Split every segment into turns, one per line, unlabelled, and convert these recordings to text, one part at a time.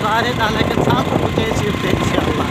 सारे था लेकिन सब कुछ शिफ्ट है इंशाल्लाह।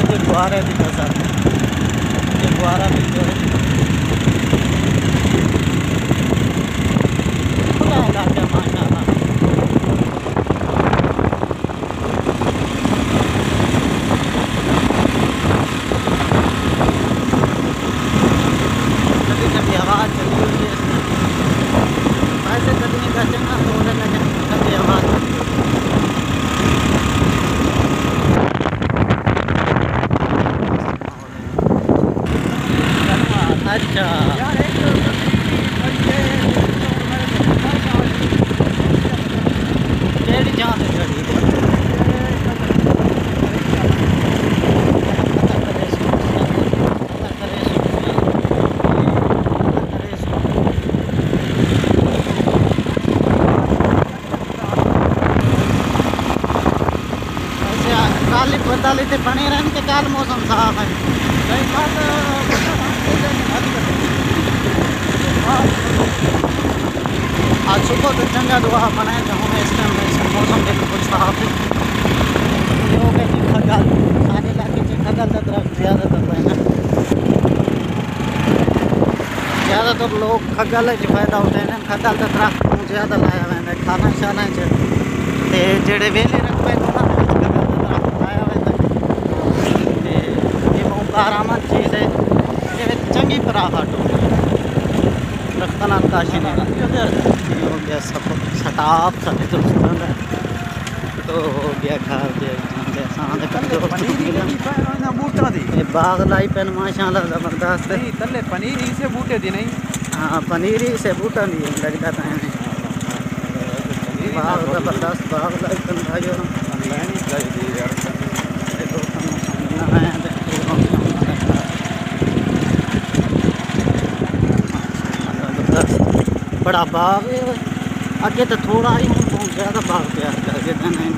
गुब्बारे भी तो सर, ये गुब्बारा भी जो है खुला इलाका माशाल्लाह। कभी कभी आवाज़ चली हुई है इसमें, ऐसे कभी का चंगा तो लेकिन कभी आवाज़ चली हुई है। अच्छा केड़ी जान है जड़ी काली बदली ते बने रहन के काल मौसम साफ है। आज सुबह तो चंगा दुआ बनाए तो हमें इस टाइम मौसम बिल्कुल साफ है। खगल सारे इलाके से खगल का दरख्त ज़्यादातर रहना, ज़्यादातर लोग खगल फायदा उठाते हैं। खगल का दरख्त ज़्यादा लाया हुआ है खाना शाना जेड़े वेले रखते हैं खगल का दरख्त लाया हुआ है। ये बहुत आरामद चीज़ है, ये चंगी तरह हटो रखना काशी नहीं हो गया सब शताब सभी दोस्तों तो हो गया खा गया बाग लाई पेन माशाल्लाह जबरदस्त है। तले पनीर ही से बूटे दी नहीं, हाँ पनीर ही से बूटा नहीं लगता था बाग जबरदस्त बाग लाई पेन भाइयों बड़ा बाग है। अगे तो थोड़ा ही बहुत ज़्यादा बाग तैयार करके देना है।